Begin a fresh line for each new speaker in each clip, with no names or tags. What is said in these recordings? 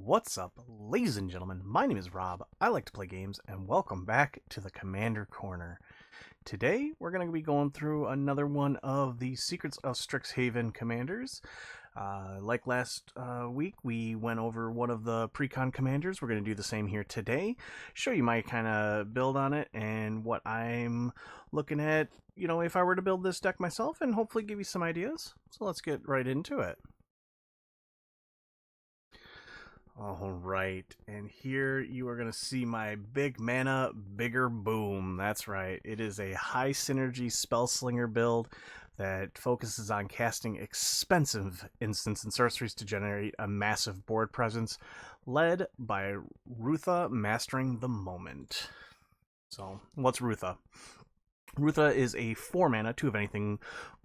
What's up, ladies and gentlemen? My name is Rob. I like to play games, and welcome back to the Commander Corner. Today, we're going to be going through another one of the Secrets of Strixhaven commanders. Like last week, we went over one of the pre-con commanders. We're going to do the same here today. Show you my kind of build on it and what I'm looking at, if I were to build this deck myself, and hopefully give you some ideas. So let's get right into it. Alright, and here you are going to see my big mana, bigger boom. That's right, it is a high synergy Spellslinger build that focuses on casting expensive instants and sorceries to generate a massive board presence, led by Rootha mastering the moment. So, what's Rootha? Rootha is a 4 mana, 2 of anything,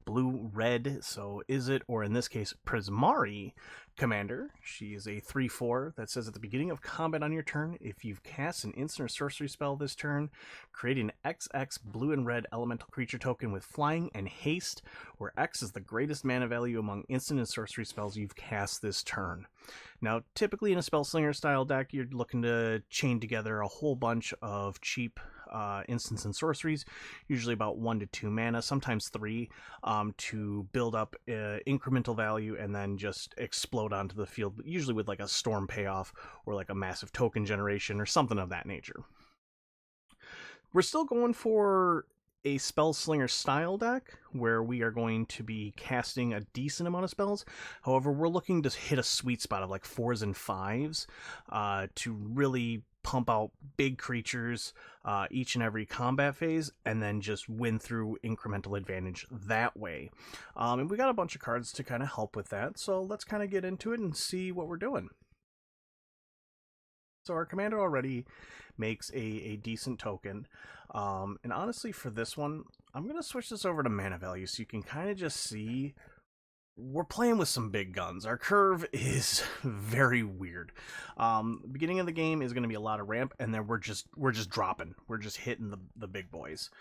blue-red, so Izzet, or in this case, Prismari commander. She is a 3/4 that says at the beginning of combat on your turn, if you've cast an instant or sorcery spell this turn, create an XX blue and red elemental creature token with flying and haste, where X is the greatest mana value among instant and sorcery spells you've cast this turn. Now, typically in a Spellslinger style deck, you're looking to chain together a whole bunch of cheap instants and sorceries, usually about 1 to 2 mana, sometimes 3, to build up incremental value and then just explode onto the field, usually with like a storm payoff or like a massive token generation or something of that nature. We're still going for a Spellslinger style deck where we are going to be casting a decent amount of spells. However, we're looking to hit a sweet spot of like 4s and 5s to really pump out big creatures each and every combat phase and then just win through incremental advantage that way. And we got a bunch of cards to kind of help with that, so let's kind of get into it and see what we're doing. So our commander already makes a decent token. And honestly, for this one, I'm going to switch this over to mana value so you can kind of just see we're playing with some big guns. Our curve is very weird. Beginning of the game is going to be a lot of ramp, and then we're just dropping. We're just hitting the big boys.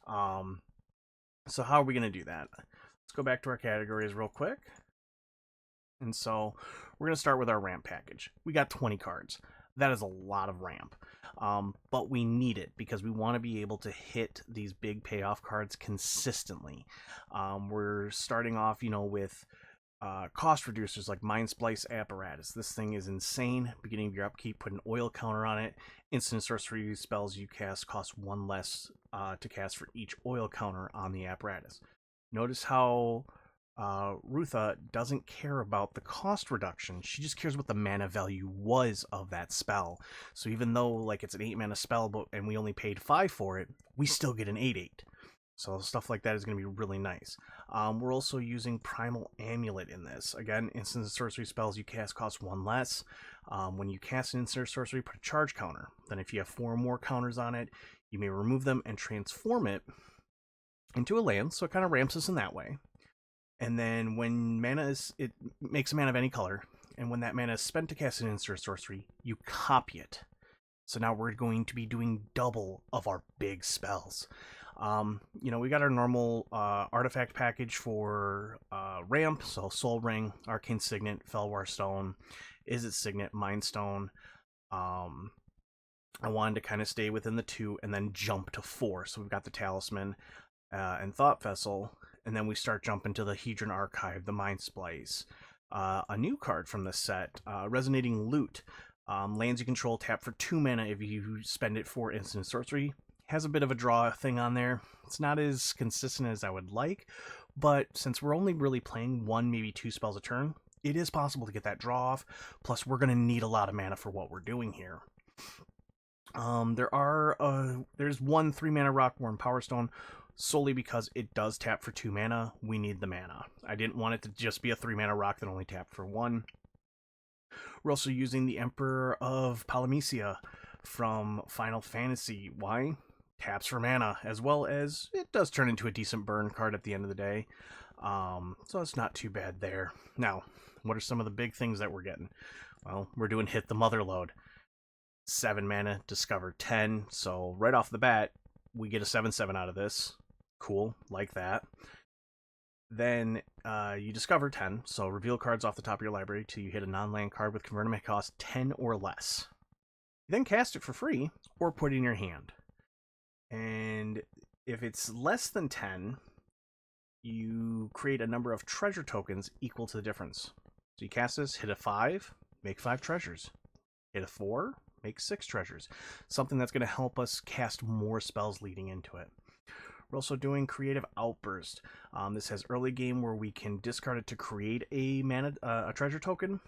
So how are we going to do that? Let's go back to our categories real quick. And so we're going to start with our ramp package. We got 20 cards. That is a lot of ramp, but we need it because we want to be able to hit these big payoff cards consistently. We're starting off, with cost reducers like Mind Splice Apparatus. This thing is insane. Beginning of your upkeep, put an oil counter on it. Instant sorcery spells you cast cost 1 less to cast for each oil counter on the apparatus. Notice how Rootha doesn't care about the cost reduction. She just cares what the mana value was of that spell. So even though like it's an 8 mana spell and we only paid 5 for it, we still get an 8/8. So stuff like that is going to be really nice. We're also using Primal Amulet in this. Again, instant and sorcery spells you cast cost 1 less. When you cast an instant or sorcery, put a charge counter. Then if you have 4 or more counters on it, you may remove them and transform it into a land. So it kind of ramps us in that way. And then when it makes a mana of any color, and when that mana is spent to cast an instant or sorcery, you copy it. So now we're going to be doing double of our big spells. We got our normal artifact package for ramp, so Soul Ring, Arcane Signet, Felwar Stone, Izzet Signet, Mind Stone. I wanted to kind of stay within the 2 and then jump to 4. So we've got the Talisman and Thought Vessel. And then we start jumping to the Hedron Archive, the Mind Splice. A new card from this set, Resonating Loot. Lands you control tap for 2 mana if you spend it for instant sorcery. Has a bit of a draw thing on there. It's not as consistent as I would like, but since we're only really playing 1, maybe 2 spells a turn, it is possible to get that draw off. Plus, we're going to need a lot of mana for what we're doing here. There's 1 3-mana Rockborn Power Stone, solely because it does tap for 2 mana. We need the mana. I didn't want it to just be a 3-mana rock that only tapped for 1. We're also using the Emperor of Palamecia from Final Fantasy. Why? Taps for mana, as well as it does turn into a decent burn card at the end of the day. So it's not too bad there. Now, what are some of the big things that we're getting? Well, we're doing Hit the Motherlode. 7 mana, discover 10. So right off the bat, we get a 7/7 out of this. Cool, like that. Then you discover 10, so reveal cards off the top of your library till you hit a non-land card with convertible cost 10 or less. You then cast it for free or put it in your hand. And if it's less than 10, you create a number of treasure tokens equal to the difference. So you cast this, hit a 5, make 5 treasures. Hit a 4, make 6 treasures. Something that's going to help us cast more spells leading into it. We're also doing Creative Outburst. This has early game where we can discard it to create a treasure token.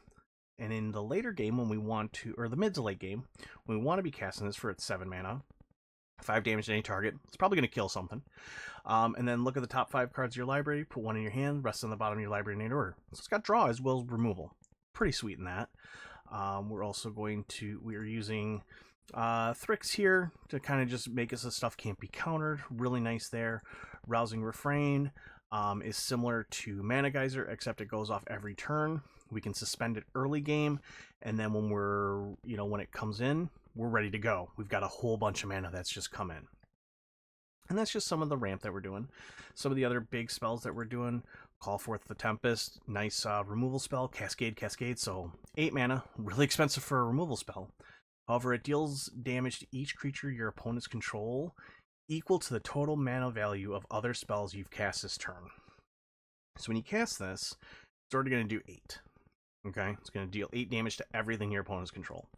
And in the later game, when we want to, or the mid to late game, when we want to be casting this for its 7 mana, 5 damage to any target, it's probably going to kill something. And then look at the top 5 cards of your library, put 1 in your hand, rest on the bottom of your library in any order. So it's got draw as well as removal. Pretty sweet in that. We're also we're using Thrix here to kind of just make it so stuff can't be countered. Really nice there. Rousing Refrain is similar to Mana Geyser, except it goes off every turn. We can suspend it early game, and then when when it comes in, we're ready to go. We've got a whole bunch of mana that's just come in. And that's just some of the ramp that we're doing. Some of the other big spells that we're doing: Call Forth the Tempest, nice removal spell, Cascade, so 8 mana, really expensive for a removal spell. However, it deals damage to each creature your opponents control equal to the total mana value of other spells you've cast this turn. So when you cast this, it's already going to do 8. Okay, it's going to deal 8 damage to everything your opponents control.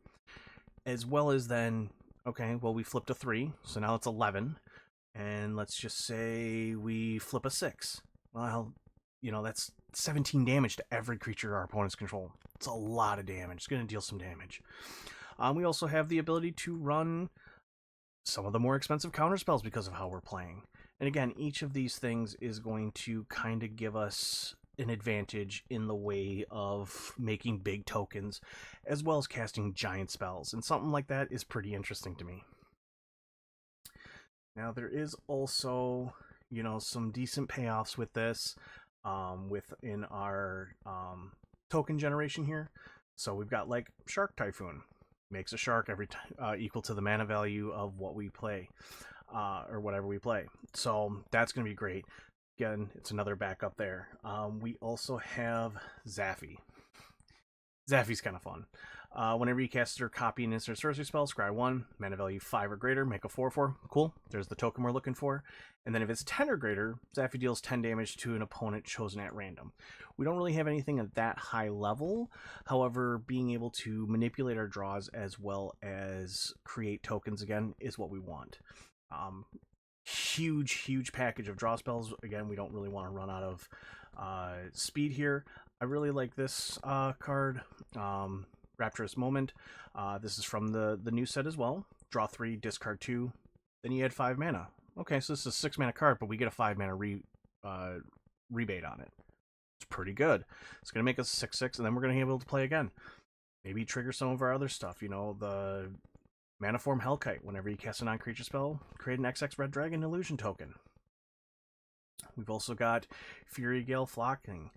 As well as then, okay, well, we flipped a 3, so now it's 11. And let's just say we flip a 6. Well, that's 17 damage to every creature our opponents control. It's a lot of damage. It's going to deal some damage. We also have the ability to run some of the more expensive counter spells because of how we're playing. And again, each of these things is going to kind of give us an advantage in the way of making big tokens, as well as casting giant spells. And something like that is pretty interesting to me. Now, there is also, some decent payoffs with this within our token generation here. So we've got like Shark Typhoon. Makes a shark every equal to the mana value of what we play, or whatever we play. So that's going to be great. Again, it's another backup there. We also have Zaffy. Zaffy's kind of fun. Whenever you cast or copy an instant sorcery spell, scry 1, mana value 5 or greater, make a 4/4. Cool. There's the token we're looking for. And then if it's 10 or greater, Zaffy deals 10 damage to an opponent chosen at random. We don't really have anything at that high level. However, being able to manipulate our draws as well as create tokens again is what we want. Huge package of draw spells. Again, we don't really want to run out of speed here. I really like this card, Rapturous Moment. This is from the new set as well. Draw 3, discard 2, then you add 5 mana. Okay, so this is a 6 mana card, but we get a 5 mana rebate on it. It's pretty good. It's going to make us 6/6, and then we're going to be able to play again. Maybe trigger some of our other stuff. The Mana Form Hellkite. Whenever you cast a non-creature spell, create an XX Red Dragon illusion token. We've also got Fury Gale Flocking.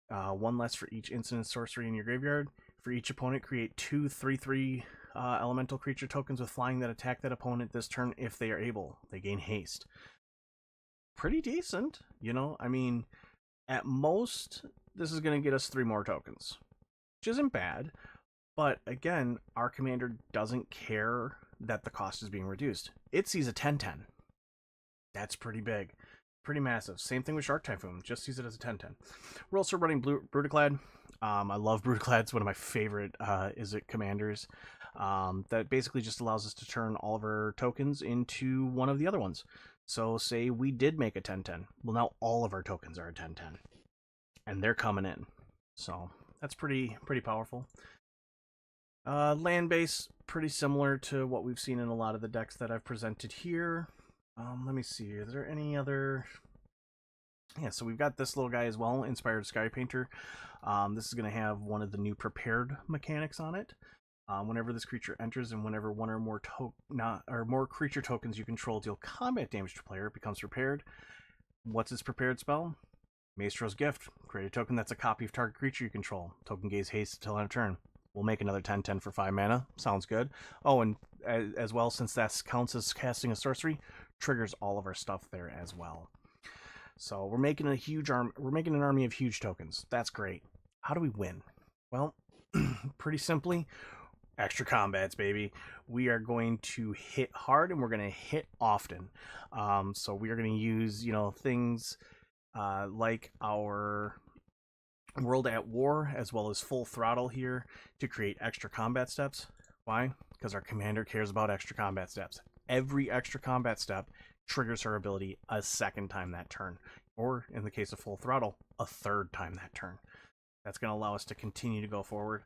1 less for each instant sorcery in your graveyard. For each opponent, create 2 3/3 elemental creature tokens with flying that attack that opponent this turn if they are able. They gain haste. Pretty decent, I mean, at most, this is going to get us 3 more tokens, which isn't bad. But again, our commander doesn't care that the cost is being reduced. It sees a 10/10. That's pretty big. Pretty massive. Same thing with Shark Typhoon. Just sees it as a 10/10. We're also running Brutaclad. I love Brutaclad. It's one of my favorite Izzet commanders. That basically just allows us to turn all of our tokens into one of the other ones. So say we did make a 10/10. Well, now all of our tokens are a 10/10. And they're coming in. So that's pretty powerful. Land base, pretty similar to what we've seen in a lot of the decks that I've presented here. Let me see. Is there any other? Yeah, so we've got this little guy as well, Inspired Sky Painter. This is going to have one of the new prepared mechanics on it. Whenever this creature enters and whenever one or more creature tokens you control deal combat damage to a player, it becomes prepared. What's its prepared spell? Maestro's Gift. Create a token that's a copy of target creature you control. Token gains haste until end of turn. We'll make another 10/10 for 5 mana. Sounds good. Oh, and as well, since that counts as casting a sorcery, triggers all of our stuff there as well. So we're making a huge arm. We're making an army of huge tokens. That's great. How do we win? Well, pretty simply, extra combats, baby. We are going to hit hard and we're going to hit often. So we are going to use, things like our World at War as well as Full Throttle here to create extra combat steps. Why? Because our commander cares about extra combat steps. Every extra combat step triggers her ability a second time that turn, or in the case of Full Throttle, a third time that turn. That's going to allow us to continue to go forward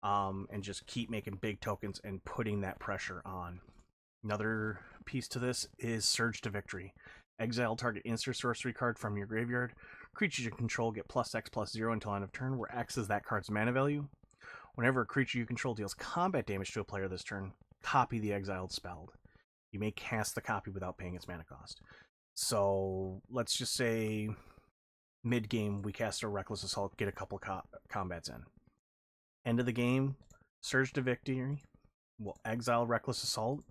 and just keep making big tokens and putting that pressure on. Another piece to this is Surge to Victory. Exile target instant sorcery card from your graveyard. Creatures you control get +X/+0 until end of turn, where X is that card's mana value. Whenever a creature you control deals combat damage to a player this turn, copy the exiled spell. You may cast the copy without paying its mana cost. So let's just say mid-game we cast a Reckless Assault, get a couple combats in. End of the game, Surge to Victory, we'll exile Reckless Assault.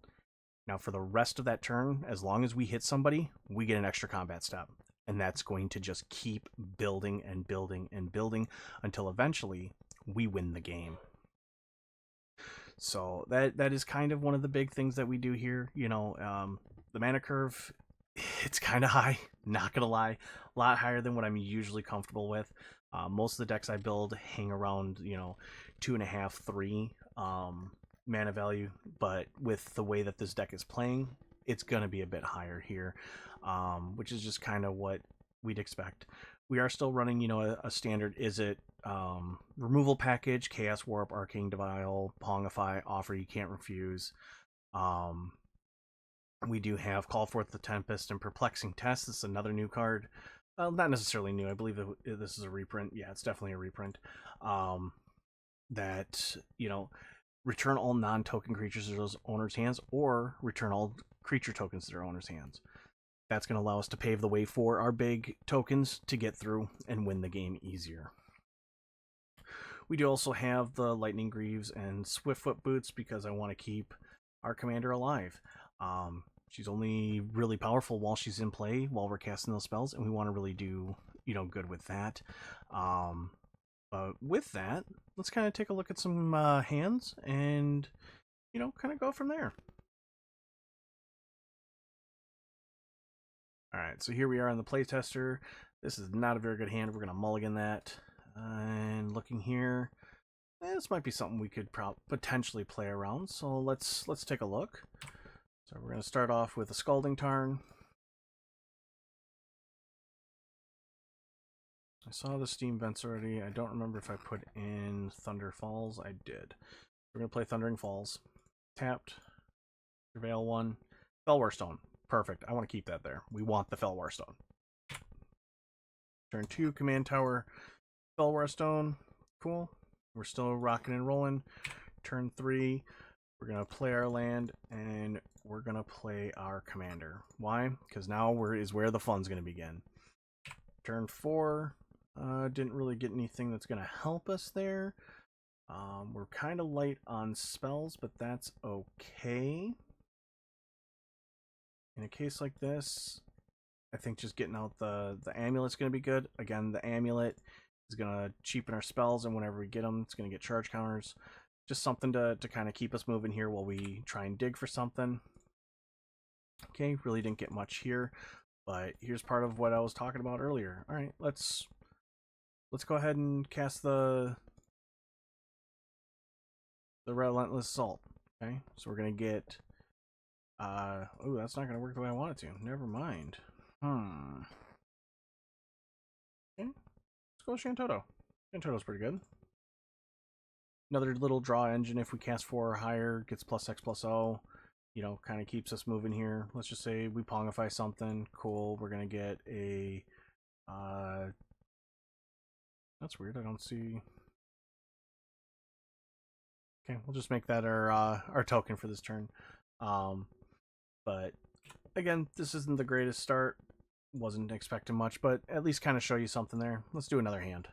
Now for the rest of that turn, as long as we hit somebody, we get an extra combat step. And that's going to just keep building and building and building until eventually we win the game. So that is kind of one of the big things that we do here. The mana curve, it's kind of high, not gonna lie, a lot higher than what I'm usually comfortable with. Most of the decks I build hang around 2.5, 3 mana value, but with the way that this deck is playing, it's gonna be a bit higher here, which is just kind of what we'd expect. We are still running a standard Izzet removal package, Chaos Warp, Arcane Devile, Pongify, Offer You Can't Refuse. We do have Call Forth the Tempest and Perplexing Test. This is another new card. Not necessarily new. I believe this is a reprint. Yeah, it's definitely a reprint. That, return all non-token creatures to those owners' hands, or return all creature tokens to their owners' hands. That's going to allow us to pave the way for our big tokens to get through and win the game easier. We do also have the Lightning Greaves and Swiftfoot Boots because I want to keep our commander alive. She's only really powerful while she's in play, while we're casting those spells, and we want to really do, good with that. But with that, let's kind of take a look at some hands and, kind of go from there. Alright, so here we are on the playtester. This is not a very good hand. We're going to mulligan that. And looking here, this might be something we could potentially play around. So let's take a look. So we're going to start off with a Scalding Tarn. I saw the Steam Vents already. I don't remember if I put in Thunder Falls. I did. We're going to play Thundering Falls. Tapped. Prevail 1. Felwar Stone. Perfect. I want to keep that there. We want the Felwar Stone. Turn 2, Command Tower. Felwar Stone. Cool. We're still rocking and rolling. Turn 3. We're going to play our land, and we're going to play our commander. Why? Because now is where the fun's going to begin. Turn 4. Didn't really get anything that's going to help us there. We're kind of light on spells, but that's okay. In a case like this, I think just getting out the amulet's going to be good. Again, the amulet is going to cheapen our spells, and whenever we get them, it's going to get charge counters. Just something to kind of keep us moving here while we try and dig for something. Okay, really didn't get much here, but here's part of what I was talking about earlier. All right, let's go ahead and cast the Relentless Assault. Okay, so we're going to get... oh, that's not going to work the way I want it to. Never mind. Okay, let's go Shantoto. Shantoto's pretty good. Another little draw engine if we cast 4 or higher, gets +X/+0. Kind of keeps us moving here. Let's just say we Pongify something. Cool. We're going to get a... that's weird. I don't see... Okay, we'll just make that our token for this turn. But again, this isn't the greatest start. Wasn't expecting much, but at least kind of show you something there. Let's do another hand.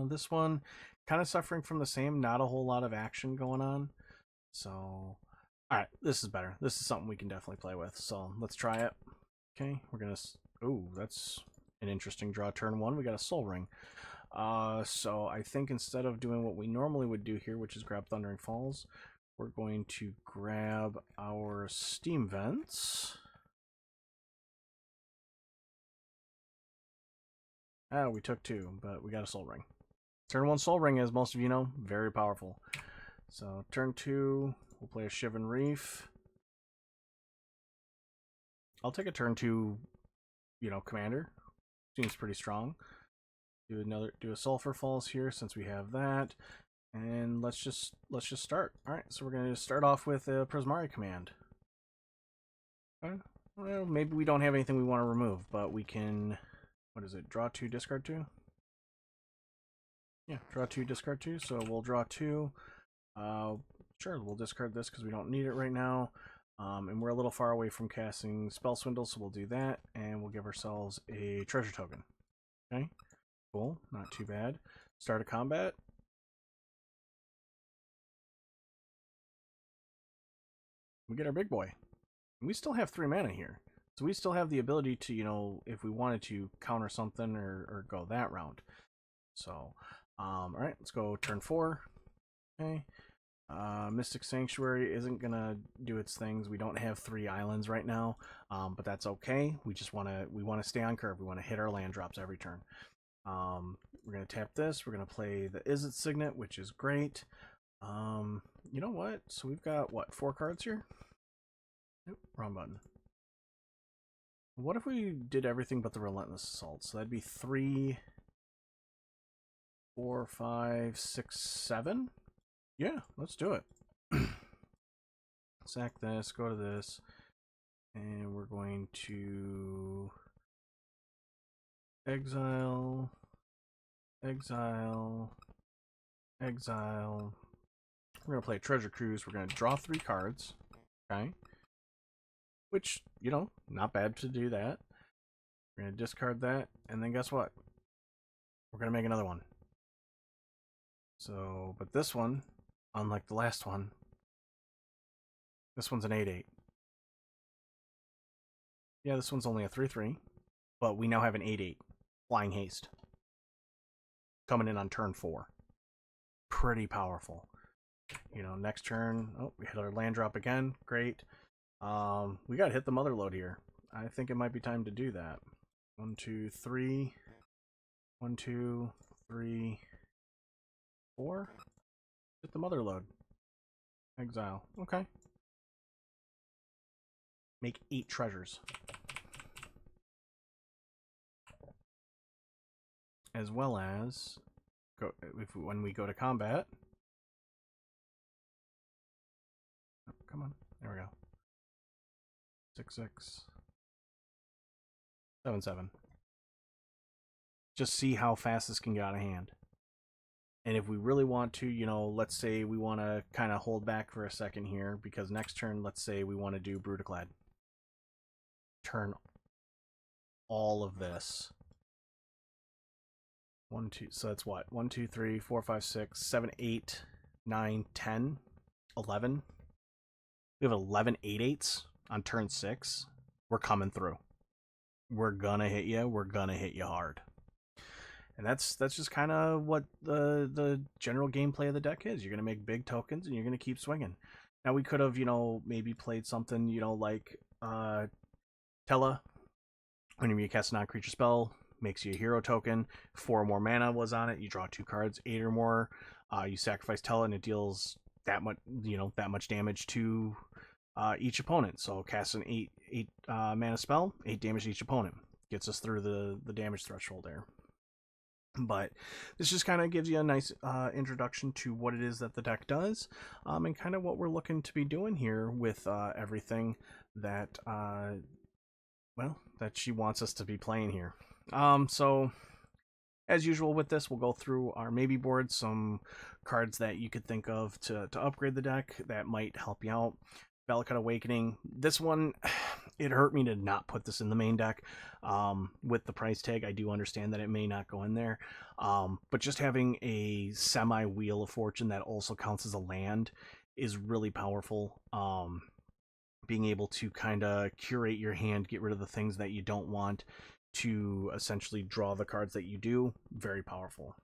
This one, kind of suffering from the same, not a whole lot of action going on. So, alright, this is better. This is something we can definitely play with. So, let's try it. Okay, we're going to Ooh, that's an interesting draw. Turn 1, we got a Soul Ring. So I think instead of doing what we normally would do here, which is grab Thundering Falls, we're going to grab our Steam Vents. We took 2, but we got a Soul Ring. Turn 1 Soul Ring, as most of you know, very powerful. So turn 2, we'll play a Shivan Reef. I'll take a turn 2, Commander. Seems pretty strong. Do a Sulfur Falls here since we have that. And let's just start. Alright, so we're gonna start off with a Prismari command. Well, maybe we don't have anything we want to remove, but we can, what is it? Draw 2, discard 2? Yeah, draw 2, discard 2. So we'll draw 2. Sure, we'll discard this because we don't need it right now. And we're a little far away from casting Spell Swindle, so we'll do that, and we'll give ourselves a treasure token. Okay, cool, not too bad. Start a combat. We get our big boy. And we still have 3 mana here, so we still have the ability to, if we wanted to, counter something or go that round. So, alright, let's go turn 4. Okay. Mystic Sanctuary isn't gonna do its things. We don't have 3 islands right now, but that's okay. We just wanna stay on curve. We want to hit our land drops every turn. We're gonna tap this. We're gonna play the Izzet Signet, which is great. You know what? So we've got what, 4 cards here? Nope, wrong button. What if we did everything but the Relentless Assault? So that'd be 3, 4, 5, 6, 7. Yeah, let's do it. Sack this, go to this, and we're going to exile, exile, exile. We're going to play Treasure Cruise. We're going to draw 3 cards, okay? Which, not bad to do that. We're going to discard that, and then guess what? We're going to make another one. So, but this one, unlike the last one, this one's an 8/8. Yeah, this one's only a 3/3, but we now have an 8/8 Flying Haste coming in on turn 4. Pretty powerful. Next turn, oh, we hit our land drop again. Great. We gotta hit the mother load here. I think it might be time to do that. 1, 2, 3. 1, 2, 3, 4. Hit the mother load. Exile. Okay. Make 8 treasures. As well as when we go to combat. Oh, come on. There we go. 6, 6. 7, 7. Just see how fast this can get out of hand. And if we really want to, let's say we want to kind of hold back for a second here, because next turn, let's say we want to do Brutaclad. Turn all of this. 1, 2, so that's what? 1, 2, 3, 4, 5, 6, 7, 8, 9, 10, 11. We have 11 8/8s on turn 6. We're coming through. We're gonna hit you. We're gonna hit you hard. And that's just kind of what the general gameplay of the deck is. You're going to make big tokens, and you're going to keep swinging. Now, we could have, maybe played something, like Tella. Whenever you cast a non-creature spell, makes you a hero token. 4 more mana was on it. You draw 2 cards, 8 or more. You sacrifice Tella, and it deals that much damage to each opponent. So cast an 8 mana spell, 8 damage to each opponent. Gets us through the damage threshold there. But this just kind of gives you a nice introduction to what it is that the deck does, and kind of what we're looking to be doing here with everything that that she wants us to be playing here. So as usual with this, we'll go through our maybe board, some cards that you could think of to upgrade the deck that might help you out. Valakut Awakening. This one, it hurt me to not put this in the main deck. With the price tag, I do understand that it may not go in there. But just having a semi-Wheel of Fortune that also counts as a land is really powerful. being able to kind of curate your hand, get rid of the things that you don't want to essentially draw the cards that you do. Very powerful.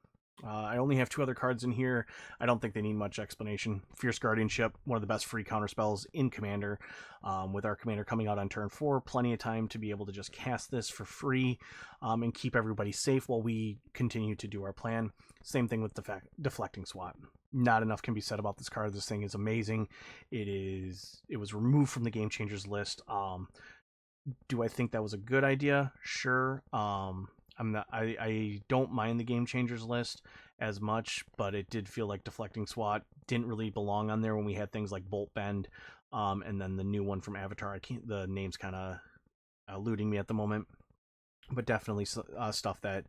I only have 2 other cards in here. I don't think they need much explanation. Fierce Guardianship, one of the best free counter spells in Commander. With our Commander coming out on turn 4, plenty of time to be able to just cast this for free and keep everybody safe while we continue to do our plan. Same thing with Deflecting Swat. Not enough can be said about this card. This thing is amazing. It was removed from the Game Changers list. Do I think that was a good idea? Sure. I don't mind the Game Changers list as much, but it did feel like Deflecting SWAT didn't really belong on there when we had things like Bolt Bend, and then the new one from Avatar. The name's kind of eluding me at the moment, but definitely stuff that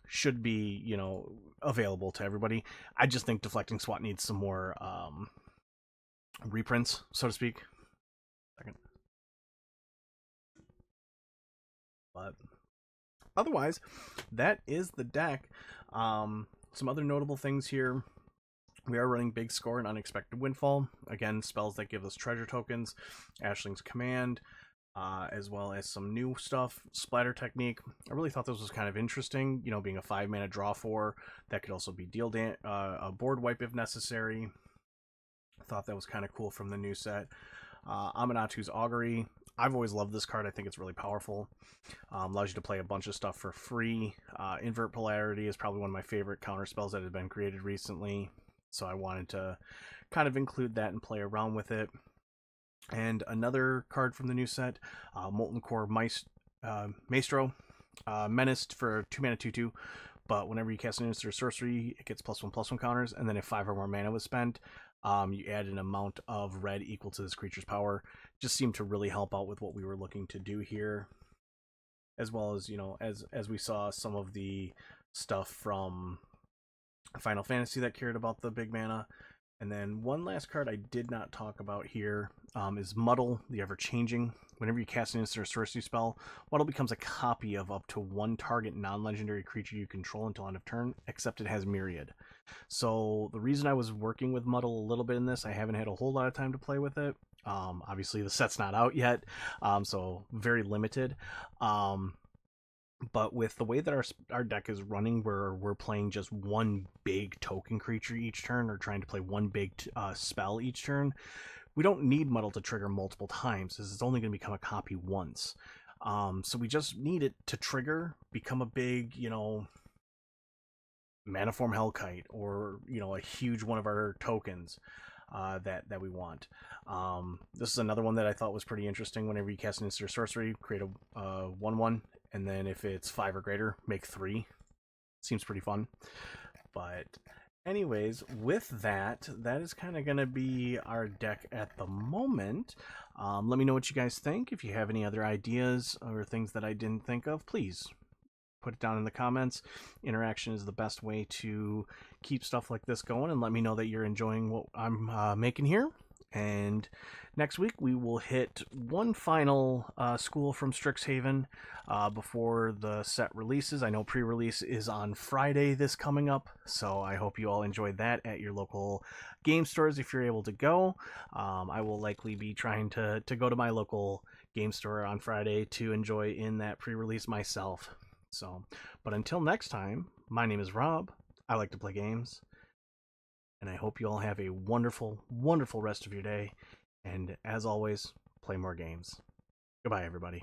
should be, you know, available to everybody. I just think Deflecting SWAT needs some more reprints, so to speak. Second. But otherwise, that is the deck. Some other notable things here. We are running Big Score and Unexpected Windfall. Again, spells that give us treasure tokens, Ashling's Command, as well as some new stuff, Splatter Technique. I really thought this was kind of interesting, you know, being a 5-mana draw 4. That could also be a board wipe if necessary. I thought that was kind of cool from the new set. Aminatu's Augury. I've always loved this card. I think it's really powerful. Allows you to play a bunch of stuff for free. Invert Polarity is probably one of my favorite counter spells that have been created recently. So I wanted to kind of include that and play around with it. And another card from the new set, Molten Core Maestro. Menaced for 2-mana 2/2. But whenever you cast an instant or sorcery, it gets +1/+1 counters. And then if 5 or more mana was spent, you add an amount of red equal to this creature's power. Just seemed to really help out with what we were looking to do here. As well as, you know, as we saw some of the stuff from Final Fantasy that cared about the big mana. And then one last card I did not talk about here is Muddle, the Ever-Changing. Whenever you cast an instant or sorcery spell, Muddle becomes a copy of up to 1 target non-legendary creature you control until end of turn, except it has Myriad. So the reason I was working with Muddle a little bit in this, I haven't had a whole lot of time to play with it. Obviously the set's not out yet, so very limited. But with the way that our deck is running, where we're playing just one big token creature each turn, or trying to play one big spell each turn, we don't need Muddle to trigger multiple times, as it's only going to become a copy once. So we just need it to trigger, become a big, you know, Manaform Hellkite, or, you know, a huge one of our tokens that we want. This is another one that I thought was pretty interesting. Whenever you cast an instant or sorcery, create a 1/1, and then if it's 5 or greater, make 3. Seems pretty fun. But anyways, with that is kind of going to be our deck at the moment. Let me know what you guys think. If you have any other ideas or things that I didn't think of, please put it down in the comments. Interaction is the best way to keep stuff like this going, and let me know that you're enjoying what I'm making here. And next week we will hit one final school from Strixhaven before the set releases. I know pre-release is on Friday this coming up, so I hope you all enjoyed that at your local game stores if you're able to go. I will likely be trying to go to my local game store on Friday to enjoy in that pre-release myself. So, but until next time, my name is Rob. I like to play games. And I hope you all have a wonderful, wonderful rest of your day. And as always, play more games. Goodbye, everybody.